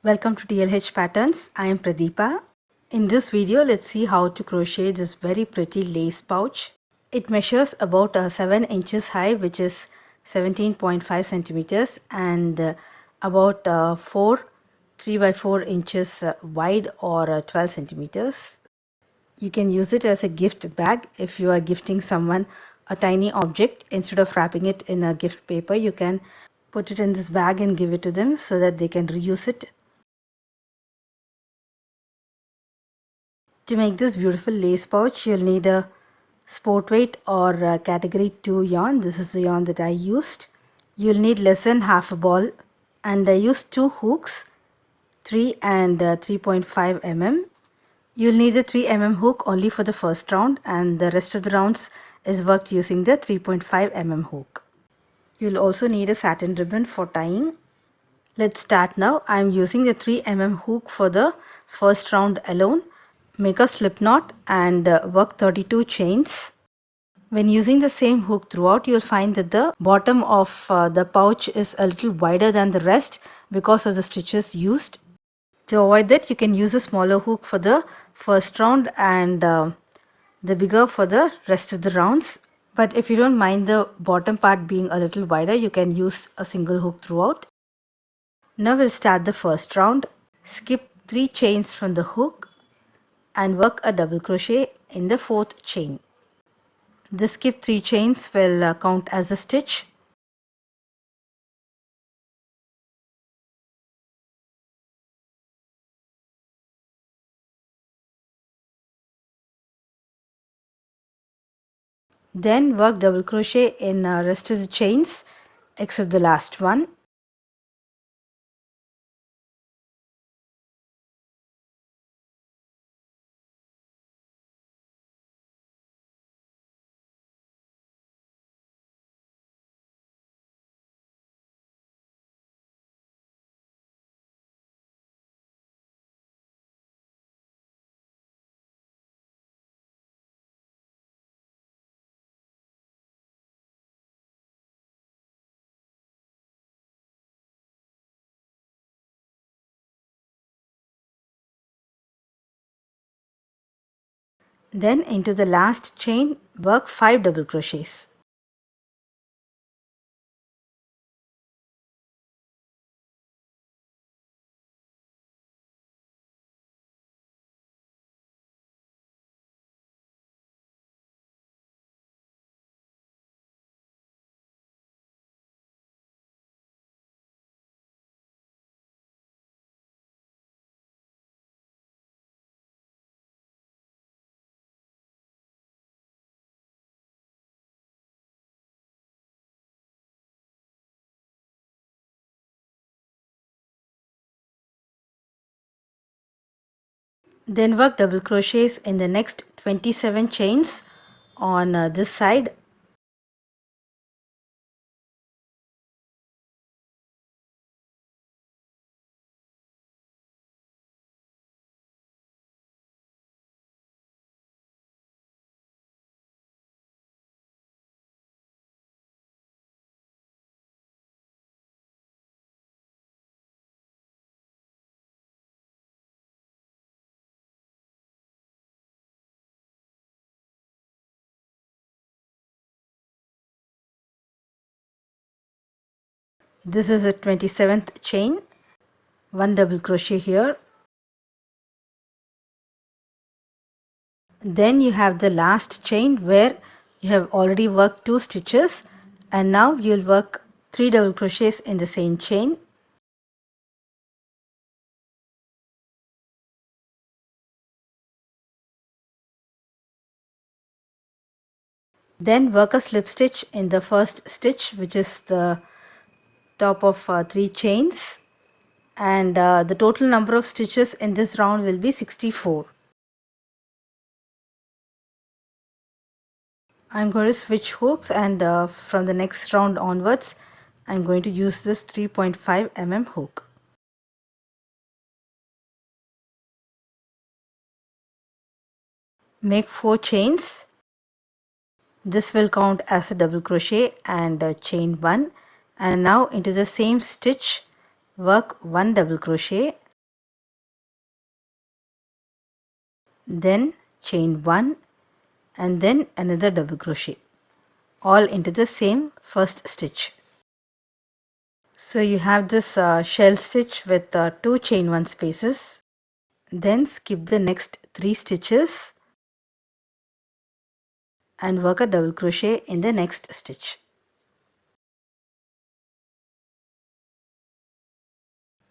Welcome to TLH Patterns. I am Pradeepa. In this video, let's see how to crochet this very pretty lace pouch. It measures about 7 inches high, which is 17.5 centimeters, and about 3 by 4 inches wide, or 12 centimeters. You can use it as a gift bag if you are gifting someone a tiny object. Instead of wrapping it in a gift paper, you can put it in this bag and give it to them so that they can reuse it. To make this beautiful lace pouch, you'll need a sport weight or category 2 yarn. This is the yarn that I used. You'll need less than half a ball, and I used 2 hooks, 3 and 3.5 mm. You'll need the 3 mm hook only for the first round, and the rest of the rounds is worked using the 3.5 mm hook. You'll also need a satin ribbon for tying. Let's start now. I'm using the 3 mm hook for the first round alone. Make a slip knot and work 32 chains. When using the same hook throughout, you'll find that the bottom of the pouch is a little wider than the rest because of the stitches used. To avoid that, you can use a smaller hook for the first round and the bigger for the rest of the rounds. But if you don't mind the bottom part being a little wider, you can use a single hook throughout. Now we'll start the first round. Skip 3 chains from the hook and work a double crochet in the 4th chain. The skip 3 chains will count as a stitch. Then work double crochet in rest of the chains except the last one. Then into the last chain, work 5 double crochets. Then work double crochets in the next 27 chains on this side. This is the 27th chain. 1 double crochet here. Then you have the last chain where you have already worked 2 stitches, and now you'll work 3 double crochets in the same chain. Then work a slip stitch in the first stitch, which is the top of 3 chains, and the total number of stitches in this round will be 64. I'm going to switch hooks, and from the next round onwards I'm going to use this 3.5 mm hook. Make 4 chains. This will count as a double crochet and chain 1, and now into the same stitch work 1 double crochet then chain 1 and then another double crochet, all into the same first stitch. So you have this shell stitch with 2 chain 1 spaces. Then skip the next 3 stitches and work a double crochet in the next stitch.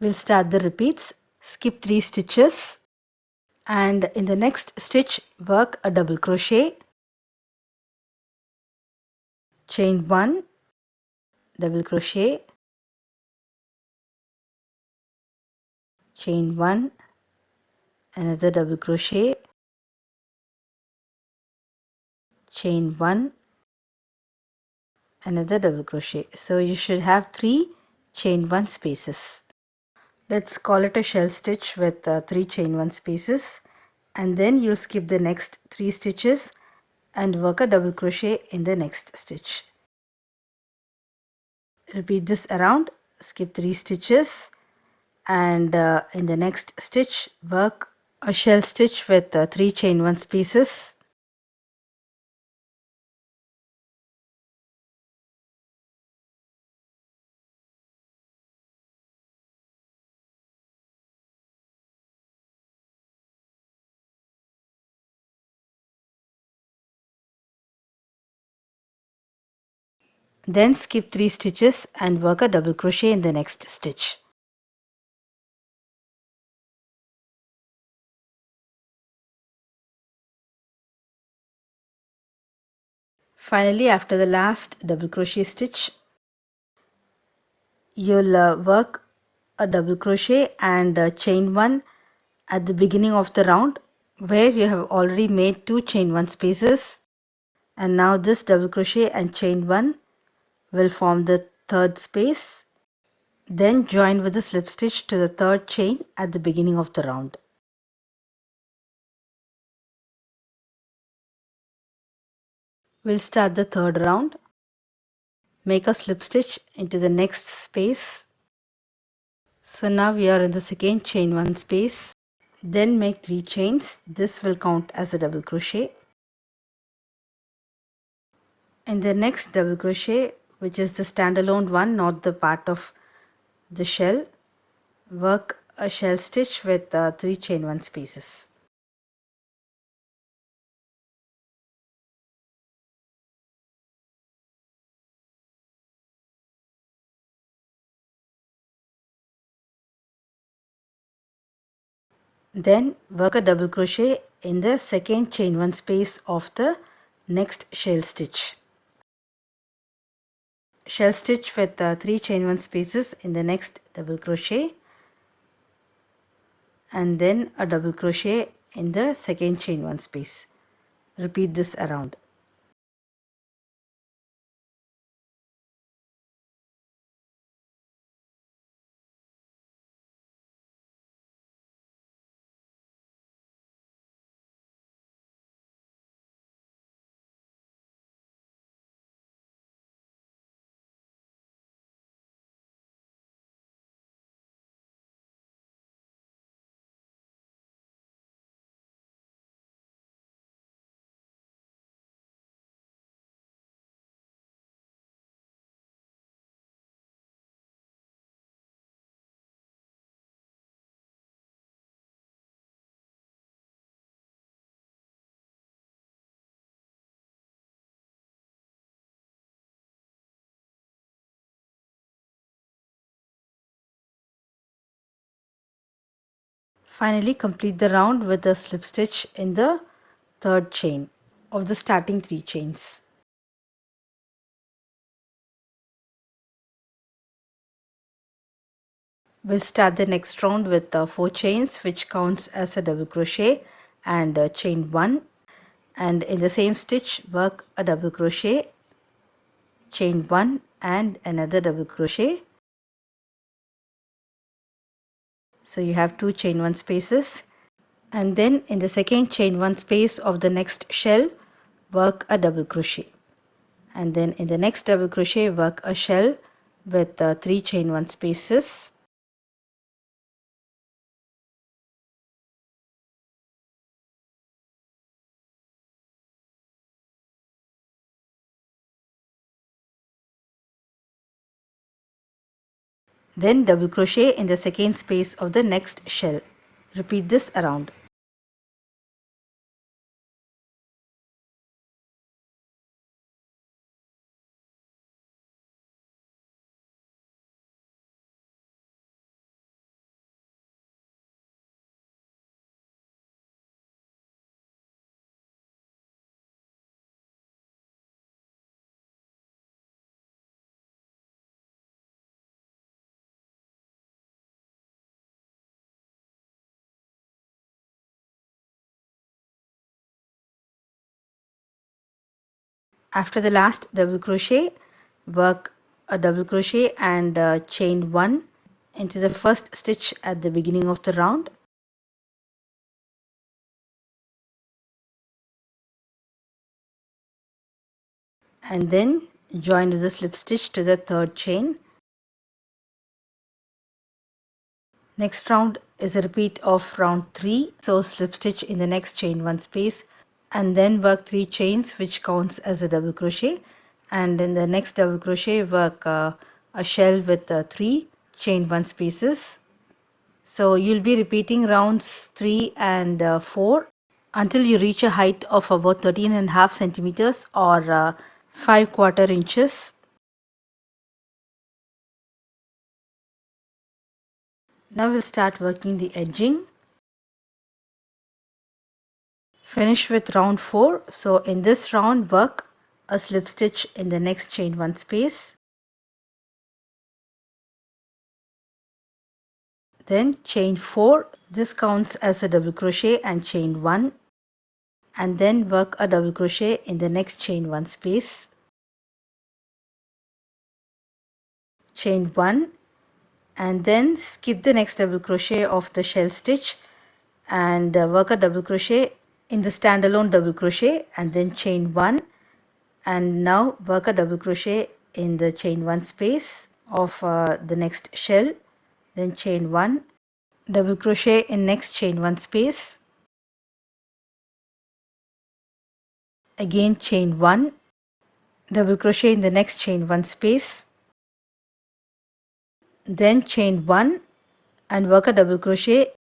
We'll start the repeats. Skip 3 stitches and in the next stitch work a double crochet, chain 1, double crochet, chain 1, another double crochet, chain 1, another double crochet. So you should have 3 chain 1 spaces. Let's call it a shell stitch with 3 chain 1 spaces, and then you'll skip the next 3 stitches and work a double crochet in the next stitch. Repeat this around, skip 3 stitches and in the next stitch work a shell stitch with 3 chain 1 spaces. Then skip 3 stitches and work a double crochet in the next stitch. Finally, after the last double crochet stitch, you'll work a double crochet and chain 1 at the beginning of the round where you have already made 2 chain 1 spaces, and now this double crochet and chain 1 will form the third space. Then join with a slip stitch to the third chain at the beginning of the round. We'll start the third round. Make a slip stitch into the next space. So now we are in the second chain 1 space. Then make 3 chains. This will count as a double crochet. In the next double crochet, which is the standalone one, not the part of the shell, work a shell stitch with 3 chain 1 spaces. Then work a double crochet in the second chain 1 space of the next shell stitch. Shell stitch with 3 chain 1 spaces in the next double crochet, and then a double crochet in the second chain 1 space. Repeat this around. Finally, complete the round with a slip stitch in the third chain of the starting 3 chains. We'll start the next round with 4 chains, which counts as a double crochet and chain 1, and in the same stitch work a double crochet, chain 1 and another double crochet. So you have 2 chain 1 spaces, and then in the second chain 1 space of the next shell work a double crochet, and then in the next double crochet work a shell with 3 chain 1 spaces. Then double crochet in the second space of the next shell. Repeat this around. After the last double crochet, work a double crochet and chain 1 into the first stitch at the beginning of the round. And then join with the slip stitch to the third chain. Next round is a repeat of round 3, so slip stitch in the next chain 1 space and then work 3 chains, which counts as a double crochet, and in the next double crochet work a shell with 3 chain 1 spaces. So you'll be repeating rounds 3 and 4 until you reach a height of about 13.5 centimeters or 5/4 inches. Now we'll start working the edging. Finish with round 4. So in this round, work a slip stitch in the next chain 1 space. Then chain 4. This counts as a double crochet and chain 1. And then work a double crochet in the next chain 1 space. Chain 1. And then skip the next double crochet of the shell stitch and work a double crochet in the standalone double crochet and then chain 1, and now work a double crochet in the chain 1 space of the next shell, then chain 1, double crochet in next chain 1 space, again chain 1, double crochet in the next chain 1 space, then chain 1 and work a double crochet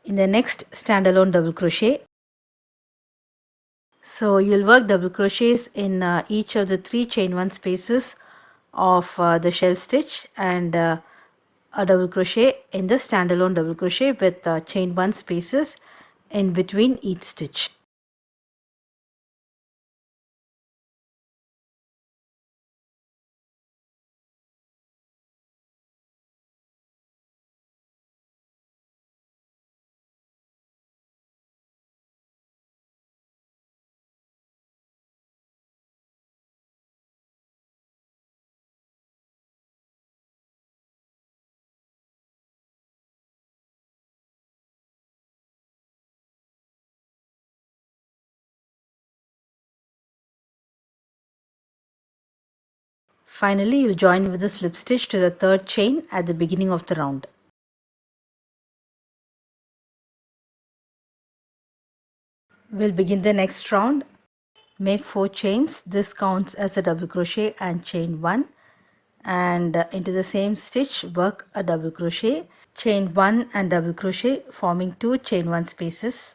in the next standalone double crochet. So you'll work double crochets in each of the 3 chain 1 spaces of the shell stitch and a double crochet in the standalone double crochet with chain 1 spaces in between each stitch. Finally, you'll join with the slip stitch to the third chain at the beginning of the round. We'll begin the next round. Make 4 chains. This counts as a double crochet and chain 1, and into the same stitch work a double crochet, chain 1 and double crochet, forming 2 chain 1 spaces.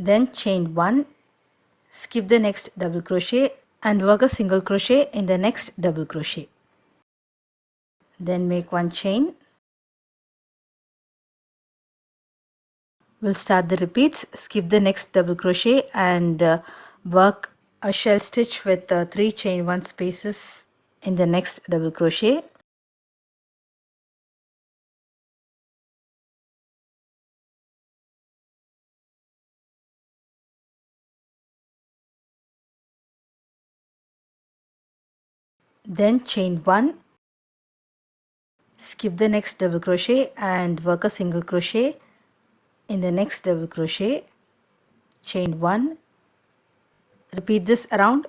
Then chain 1, skip the next double crochet and work a single crochet in the next double crochet. Then make 1 chain. We'll start the repeats. Skip the next double crochet and work a shell stitch with 3 chain 1 spaces in the next double crochet. Then chain 1, skip the next double crochet and work a single crochet in the next double crochet, chain 1. Repeat this around.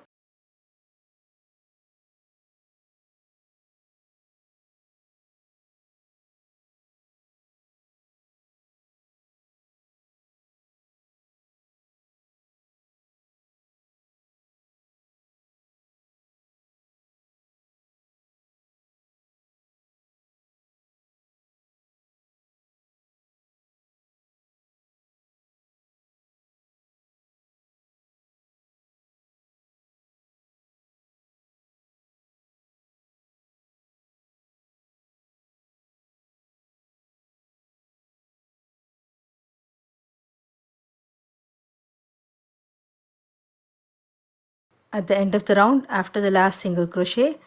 At the end of the round, after the last single crochet,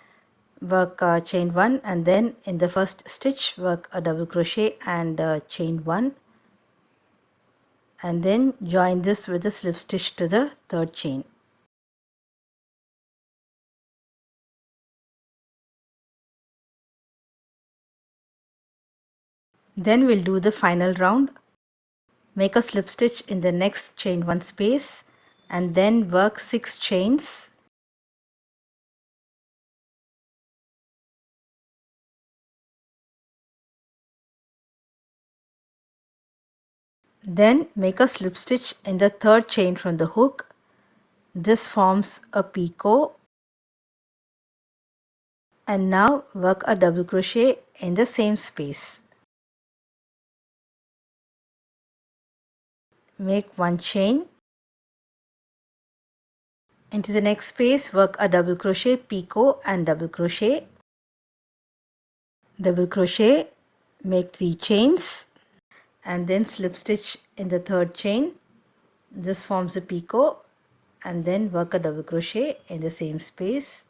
work chain 1, and then in the first stitch work a double crochet and chain 1, and then join this with a slip stitch to the third chain. Then we'll do the final round. Make a slip stitch in the next chain 1 space and then work 6 chains. Then make a slip stitch in the third chain from the hook. This forms a picot. And now work a double crochet in the same space. Make 1 chain. Into the next space work a double crochet, picot and double crochet. Double crochet, make 3 chains and then slip stitch in the third chain. This forms a picot and then work a double crochet in the same space.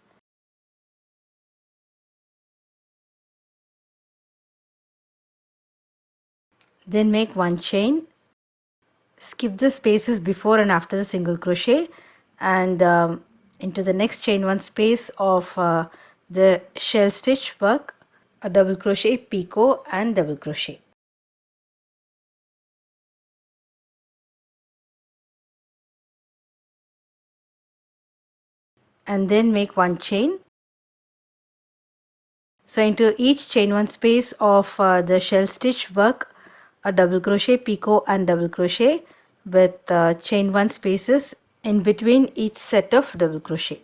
Then make 1 chain. Skip the spaces before and after the single crochet and into the next chain 1 space of the shell stitch work a double crochet, picot and double crochet. And then make 1 chain. So into each chain 1 space of the shell stitch work a double crochet, picot and double crochet with chain 1 spaces in between each set of double crochet.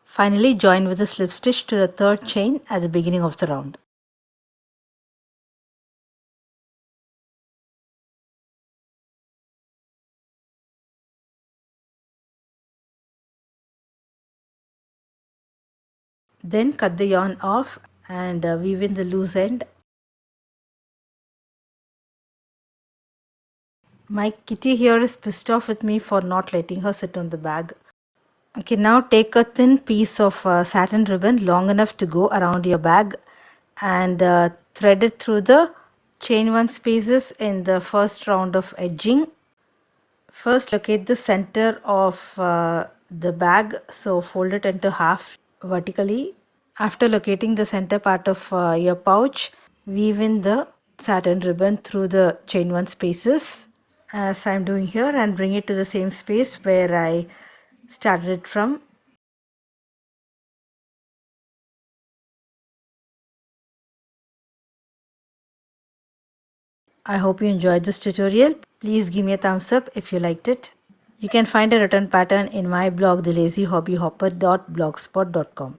Finally, join with a slip stitch to the third chain at the beginning of the round. Then cut the yarn off and weave in the loose end. My kitty here is pissed off with me for not letting her sit on the bag. Okay, now take a thin piece of satin ribbon long enough to go around your bag and thread it through the chain 1 spaces in the first round of edging. First locate the center of the bag, so fold it into half vertically. After locating the center part of your pouch, weave in the satin ribbon through the chain 1 spaces as I am doing here and bring it to the same space where I started it from. I hope you enjoyed this tutorial. Please give me a thumbs up if you liked it. You can find a written pattern in my blog thelazyhobbyhopper.blogspot.com.